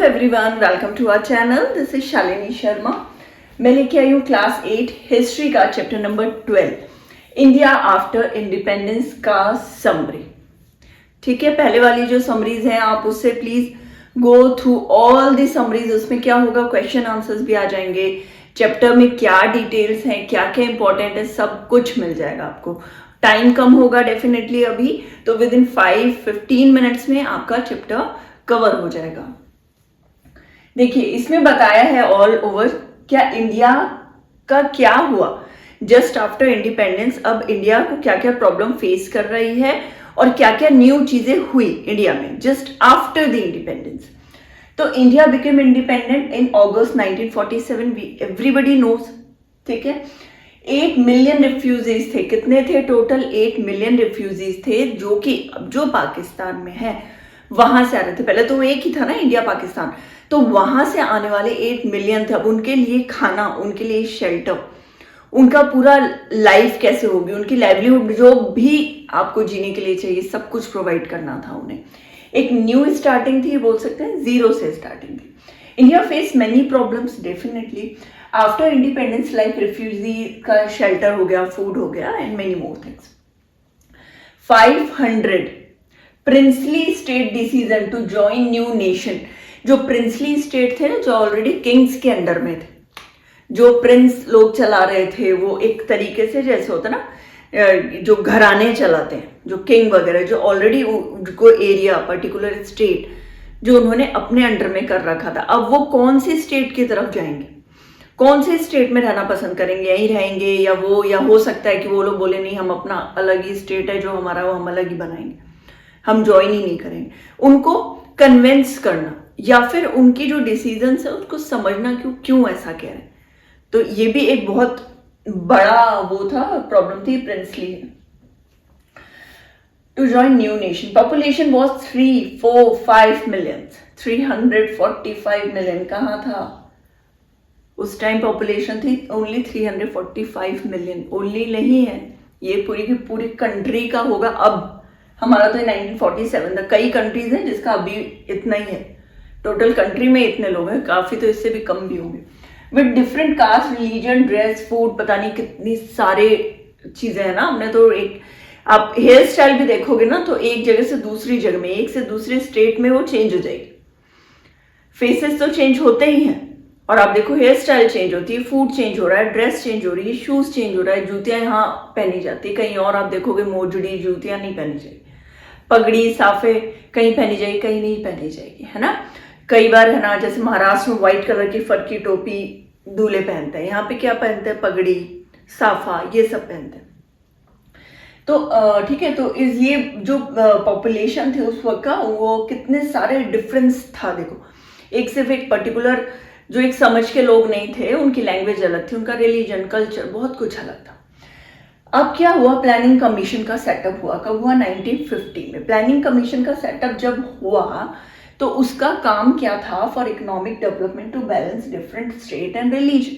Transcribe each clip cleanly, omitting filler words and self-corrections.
Hello everyone, welcome to our channel. This is Shalini Sharma. मैं लेके आई हूँ क्लास 8 हिस्ट्री का chapter number 12 India after independence का समरी। ठीक है, पहले वाली जो समरीज हैं आप उससे please go through all the summaries. उसमें क्या होगा, क्वेश्चन आंसर्स भी आ जाएंगे, चैप्टर में क्या डिटेल्स हैं, क्या क्या इंपॉर्टेंट है, सब कुछ मिल जाएगा आपको। टाइम कम होगा डेफिनेटली अभी, तो विद इन 5-15 मिनट्स में आपका चैप्टर कवर हो जाएगा। देखिए, इसमें बताया है ऑल ओवर क्या इंडिया का क्या हुआ जस्ट आफ्टर इंडिपेंडेंस। अब इंडिया को क्या क्या प्रॉब्लम फेस कर रही है और क्या क्या न्यू चीजें हुई इंडिया में जस्ट आफ्टर द इंडिपेंडेंस। तो India became independent in August 1947, everybody knows. ठीक है, 8 मिलियन रिफ्यूजीज थे। कितने थे टोटल? 8 मिलियन रिफ्यूजीज थे, जो कि अब जो पाकिस्तान में है वहां से आ रहे थे। पहले तो वो एक ही था ना, इंडिया पाकिस्तान, तो वहां से आने वाले 8 मिलियन थे। अब उनके लिए खाना, उनके लिए शेल्टर, उनका पूरा लाइफ कैसे होगी, उनकी लाइवलीहुड जो भी आपको जीने के लिए चाहिए, सब कुछ प्रोवाइड करना था उन्हें। एक न्यू स्टार्टिंग थी, बोल सकते हैं जीरो से स्टार्टिंग थी। India face many problems definitely after independence, like refugee का शेल्टर हो गया, फूड हो गया and many more things. 500 princely state decision to join new nation. जो प्रिंसली स्टेट थे ना, जो ऑलरेडी किंग्स के अंडर में थे, जो प्रिंस लोग चला रहे थे, वो एक तरीके से जैसे होता ना, जो घराने चलाते हैं, जो किंग वगैरह, जो ऑलरेडी उनको एरिया, पर्टिकुलर स्टेट जो उन्होंने अपने अंडर में कर रखा था, अब वो कौन सी स्टेट की तरफ जाएंगे, कौन से स्टेट में रहना पसंद करेंगे, यहीं रहेंगे या हो सकता है कि वो लोग बोले नहीं, हम अपना अलग ही स्टेट है जो हमारा, वो हम अलग ही बनाएंगे, हम ज्वाइन ही नहीं करेंगे। उनको कन्विंस करना या फिर उनकी जो डिसीजंस है उसको समझना क्यों ऐसा कह रहे हैं। तो ये भी एक बहुत बड़ा वो था, प्रॉब्लम थी princely to join new nation. Population was 345 million. 345 million कहाँ था उस टाइम? पॉपुलेशन थी ओनली 345 मिलियन। ओनली नहीं है, ये पूरी की पूरी कंट्री का होगा। अब हमारा तो 1947 था, कई कंट्रीज हैं जिसका अभी इतना ही है, टोटल कंट्री में इतने लोग हैं, काफी तो इससे भी कम भी होंगे। With different caste, religion, dress, food, पता नहीं कितनी सारे चीजें हैं ना। हमने तो एक, आप हेयर स्टाइल भी देखोगे ना, तो एक जगह से दूसरी जगह में, एक से दूसरे स्टेट में वो चेंज हो जाएगी। फेसेस तो चेंज होते ही हैं, और आप देखो हेयर स्टाइल चेंज होती है, फूड चेंज हो रहा है, ड्रेस चेंज हो रही है, शूज चेंज हो रहा है, जूतियां यहाँ पहनी जाती है, कहीं और आप देखोगे मोजड़ी जूतियां नहीं पहनी जाएगी, पगड़ी साफे कहीं पहनी जाएगी, कहीं नहीं पहनी जाएगी, है ना। कई बार है ना, जैसे महाराष्ट्र में व्हाइट कलर की फर की टोपी दूल्हे पहनते हैं, यहाँ पे क्या पहनते हैं? पगड़ी, साफा, ये सब पहनते हैं। तो ठीक है, तो ये जो पॉपुलेशन थे उस वक्त का, वो कितने सारे डिफरेंस था। देखो, एक सिर्फ एक पर्टिकुलर जो एक समझ के लोग नहीं थे, उनकी लैंग्वेज अलग थी, उनका रिलीजन, कल्चर, बहुत कुछ अलग था। अब क्या हुआ, प्लानिंग कमीशन का सेटअप हुआ। कब हुआ? 1950 में। प्लानिंग कमीशन का सेटअप जब हुआ तो उसका काम क्या था? For economic development to balance different state and religion.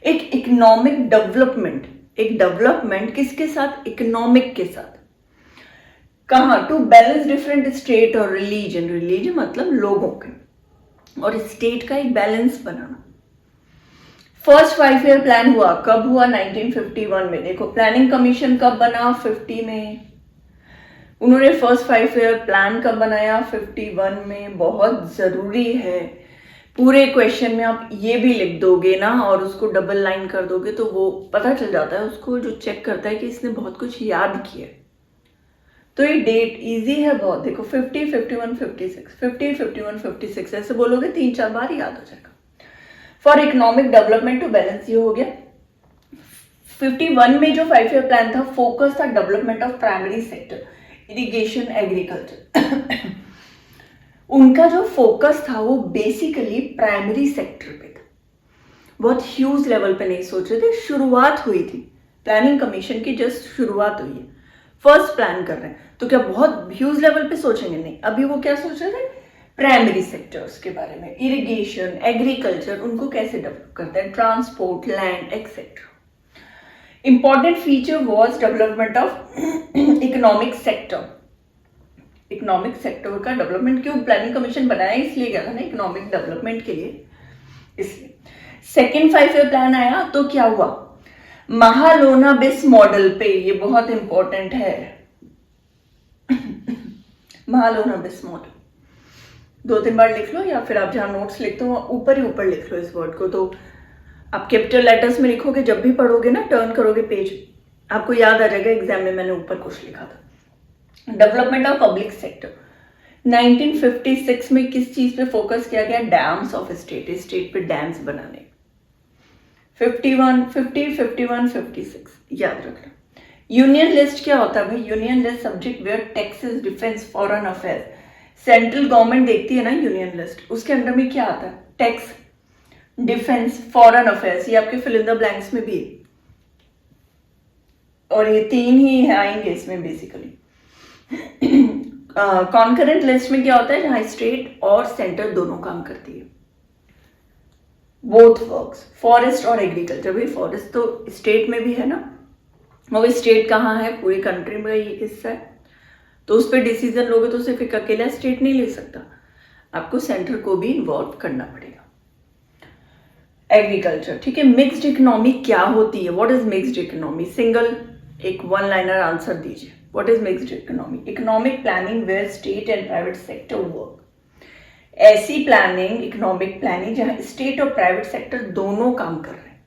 एक इकोनॉमिक डेवलपमेंट, एक डेवलपमेंट किसके साथ? इकोनॉमिक के साथ। कहाँ? टू बैलेंस डिफरेंट स्टेट और रिलीजन। रिलीजन मतलब लोगों के, और स्टेट का एक बैलेंस बनाना। फर्स्ट 5 ईयर प्लान हुआ। कब हुआ? 1951 में। देखो, प्लानिंग कमीशन कब बना? 50 में। उन्होंने फर्स्ट 5 ईयर प्लान कब बनाया? 51 में। बहुत जरूरी है, पूरे क्वेश्चन में आप ये भी लिख दोगे ना और उसको डबल लाइन कर दोगे तो वो पता चल जाता है उसको, जो चेक करता है कि इसने बहुत कुछ याद किया। तो ये डेट इजी है बहुत। देखो, 50, 51, 56, 50, 51, 56 ऐसे बोलोगे 3-4 बार याद हो जाएगा। For economic development to balance, ये हो गया। 51 में जो 5 ईयर प्लान था, फोकस था development of primary sector, irrigation, agriculture. उनका जो फोकस था वो बेसिकली प्राइमरी सेक्टर पे था। बहुत ह्यूज लेवल पे नहीं सोच रहे थे, शुरुआत हुई थी प्लानिंग कमीशन की, जस्ट शुरुआत हुई है, फर्स्ट प्लान कर रहे हैं, तो क्या बहुत ह्यूज लेवल पे सोचेंगे? नहीं। अभी वो क्या सोच रहे थे? प्राइमरी सेक्टर्स के बारे में, इरिगेशन, एग्रीकल्चर, उनको कैसे डेवलप करते हैं, transport, land, etcetera. Important feature was development of economic sector. Economic sector का डेवलपमेंट, क्यों प्लानिंग कमीशन बनाया इसलिए गया था ना, इकोनॉमिक डेवलपमेंट के लिए, इसलिए। सेकेंड 5 ईयर प्लान आया तो क्या हुआ, महालोनाबिस मॉडल पे, ये बहुत इंपॉर्टेंट है महालोनाबिस मॉडल, 2-3 बार लिख लो, या फिर आप जहां नोट्स लिखते हो ऊपर ही ऊपर लिख लो इस वर्ड को, तो आप कैपिटल लेटर्स में लिखोगे, जब भी पढ़ोगे ना, टर्न करोगे पेज, आपको याद आ जाएगा एग्जाम में मैंने ऊपर कुछ लिखा था। डेवलपमेंट ऑफ पब्लिक सेक्टर, 1956 में किस चीज पे फोकस किया गया, डैम्स ऑफ स्टेट, स्टेट पे डैम्स बनाने। 56 याद रखना। यूनियन लिस्ट क्या होता है भाई, union list subject where taxes, defence, foreign affairs, central government देखती है ना यूनियन लिस्ट, उसके अंडर में क्या आता है, टैक्स, डिफेंस, फॉरेन अफेयर्स, ये आपके फिल इन द ब्लैंक्स में भी है, और ये 3 ही आएंगे इसमें बेसिकली। कॉन्करेंट लिस्ट में क्या होता है, जहां स्टेट और सेंटर दोनों काम करती है, बोथ वर्क्स, फॉरेस्ट और एग्रीकल्चर। भाई फॉरेस्ट तो स्टेट में भी है ना, और स्टेट कहाँ है, पूरी कंट्री में ये हिस्सा है, तो उस पर डिसीजन लोगे तो सिर्फ एक अकेला स्टेट नहीं ले सकता, आपको सेंटर को भी इन्वॉल्व करना पड़ेगा। एग्रीकल्चर, ठीक है। मिक्स्ड इकोनॉमी क्या होती है, what is mixed economy, single एक 1 लाइनर आंसर दीजिए, what is mixed economy, economic planning where state and private sector work, ऐसी प्लानिंग, इकोनॉमिक प्लानिंग जहां स्टेट और प्राइवेट सेक्टर दोनों काम कर रहे हैं,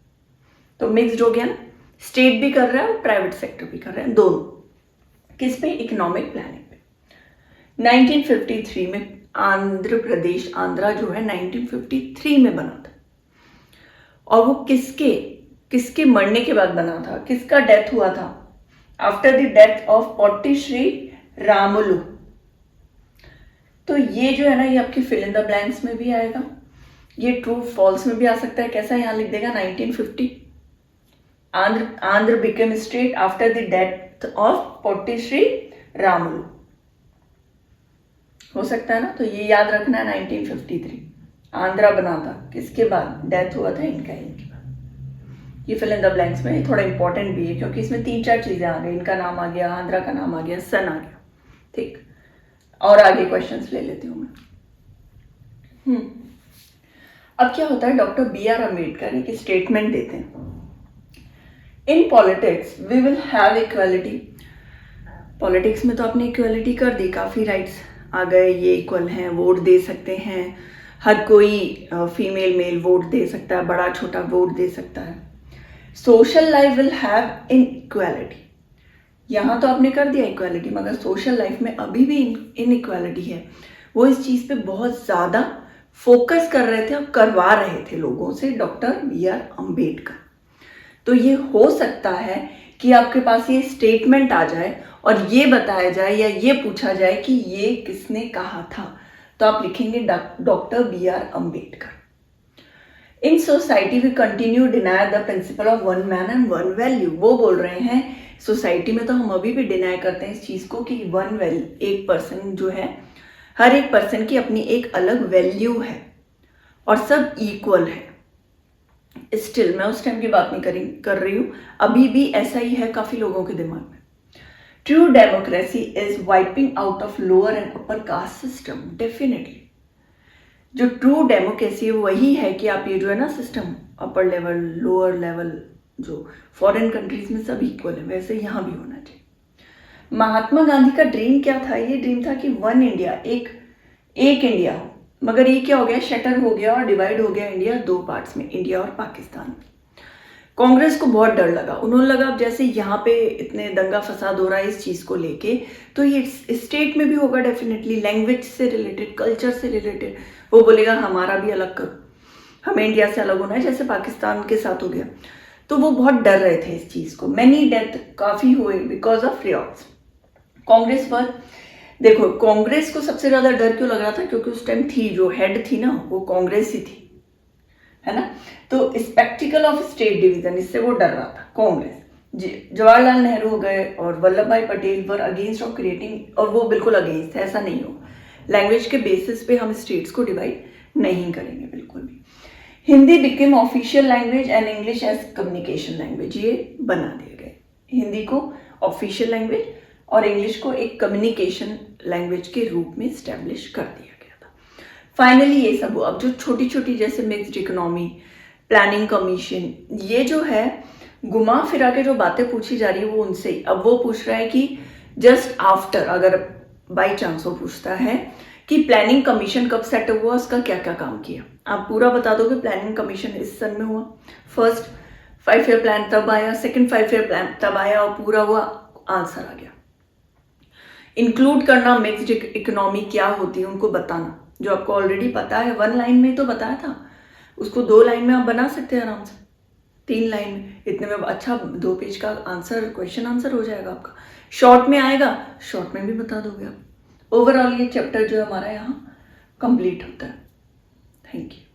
तो मिक्स्ड हो गया ना, स्टेट भी कर रहा है और प्राइवेट सेक्टर भी कर रहे हैं, दोनों किस पे, इकोनॉमिक प्लानिंग पे। 1953 में आंध्र प्रदेश, आंध्रा जो है 1953 में बना था, और वो किसके मरने के बाद बना था, किसका डेथ हुआ था, after the death of potty Shri Ramulu. तो ये जो है ना, ये आपके फिल इन द ब्लैंक्स में भी आएगा, ये ट्रू फॉल्स में भी आ सकता है, कैसा यहां लिख देगा 1950, Andhra became state after the death of potty Shri Ramulu, हो सकता है ना, तो ये याद रखना है 1953 आंध्रा बना था, किसके बाद डेथ हुआ था इनके बाद। ये फिल इन द ब्लैंक्स में थोड़ा इंपॉर्टेंट भी है, क्योंकि इसमें 3-4 चीजें आ गई, इनका नाम आ गया, आंध्रा का नाम आ गया, सन आ गया, ठीक। और आगे क्वेश्चंस ले लेती हूँ मैं। अब क्या होता है, डॉक्टर B.R. अम्बेडकर एक स्टेटमेंट देते हैं, in politics we will have equality. Politics में तो आपने इक्वालिटी कर दी, काफी राइट्स आ गए, ये इक्वल हैं, वोट दे सकते हैं, हर कोई फीमेल मेल वोट दे सकता है, बड़ा छोटा वोट दे सकता है। Social life will have in equality, यहाँ तो आपने कर दिया इक्वालिटी, मगर सोशल लाइफ में अभी भी इन इक्वालिटी है। वो इस चीज पे बहुत ज्यादा फोकस कर रहे थे और करवा रहे थे लोगों से, डॉक्टर B.R. अम्बेडकर। तो ये हो सकता है कि आपके पास ये स्टेटमेंट आ जाए और ये बताया जाए या ये पूछा जाए कि ये किसने कहा था, तो आप लिखेंगे doctor B.R. Ambedkar. In society we continue deny the principle of 1 man and 1 value. वो बोल रहे हैं सोसाइटी में तो हम अभी भी डिनाई करते हैं इस चीज को कि 1 वैल्यू, एक पर्सन जो है, हर एक पर्सन की अपनी एक अलग वैल्यू है और सब इक्वल है। स्टिल मैं उस टाइम की बात नहीं कर रही हूँ, अभी भी ऐसा ही है काफी लोगों के दिमाग में। True democracy is wiping out of lower and upper caste system. Definitely जो ट्रू डेमोक्रेसी वही है कि आप ये जो है ना system, upper level lower level, जो फॉरेन कंट्रीज में सब इक्वल है, वैसे यहाँ भी होना चाहिए। महात्मा गांधी का ड्रीम क्या था, ये ड्रीम था कि 1 इंडिया, एक इंडिया हो, मगर ये क्या हो गया, शटर हो गया और डिवाइड हो गया इंडिया 2 पार्ट्स में, इंडिया और पाकिस्तान। कांग्रेस को बहुत डर लगा, उन्होंने लगा अब जैसे यहाँ पे इतने दंगा फसाद हो रहा है इस चीज को लेके, तो ये स्टेट में भी होगा डेफिनेटली, लैंग्वेज से रिलेटेड, कल्चर से रिलेटेड, वो बोलेगा हमारा भी अलग करो, हमें इंडिया से अलग होना है, जैसे पाकिस्तान के साथ हो गया। तो वो बहुत डर रहे थे इस चीज को, मैनी डेथ काफी हुए बिकॉज ऑफ रियॉट्स। कांग्रेस पर देखो, कांग्रेस को सबसे ज्यादा डर क्यों लग रहा था, क्योंकि उस टाइम थी जो हेड थी ना, वो कांग्रेस ही थी, है ना। तो स्पेक्टिकल ऑफ स्टेट डिवीजन, इससे वो डर रहा था कांग्रेस। जवाहरलाल नेहरू हो गए और वल्लभ भाई Patel were against of creating, और वो बिल्कुल अगेंस्ट है, ऐसा नहीं हो, लैंग्वेज के बेसिस पे हम स्टेट्स को डिवाइड नहीं करेंगे बिल्कुल भी। Hindi became official language and English as communication language, ये बना दिए गए, हिंदी को ऑफिशियल लैंग्वेज और इंग्लिश को एक कम्युनिकेशन लैंग्वेज के रूप में इस्टेब्लिश कर दिया गया था। फाइनली ये सब हुआ। अब जो छोटी छोटी जैसे मिक्स्ड इकोनॉमी, प्लानिंग कमीशन, ये जो है घुमा फिरा के जो बातें पूछी जा रही है वो उनसे ही। अब वो पूछ रहा है कि जस्ट आफ्टर, अगर बाई चांस वो पूछता है कि प्लानिंग कमीशन कब सेट हुआ, उसका क्या क्या काम किया, आप पूरा बता दोगे प्लानिंग कमीशन इस सन में हुआ, फर्स्ट 5 ईयर प्लान तब आया, सेकंड 5 ईयर प्लान तब आया और पूरा हुआ, आंसर आ गया। इंक्लूड करना मिक्स्ड इकोनॉमी क्या होती है उनको बताना, जो आपको ऑलरेडी पता है, 1 लाइन में तो बताया था, उसको 2 लाइन में आप बना सकते हैं आराम से, 3 लाइन में, इतने में अच्छा 2 पेज का आंसर, क्वेश्चन आंसर हो जाएगा आपका। शॉर्ट में आएगा, शॉर्ट में भी बता दोगे आप। ओवरऑल ये चैप्टर जो हमारा यहाँ कंप्लीट होता है। Thank you.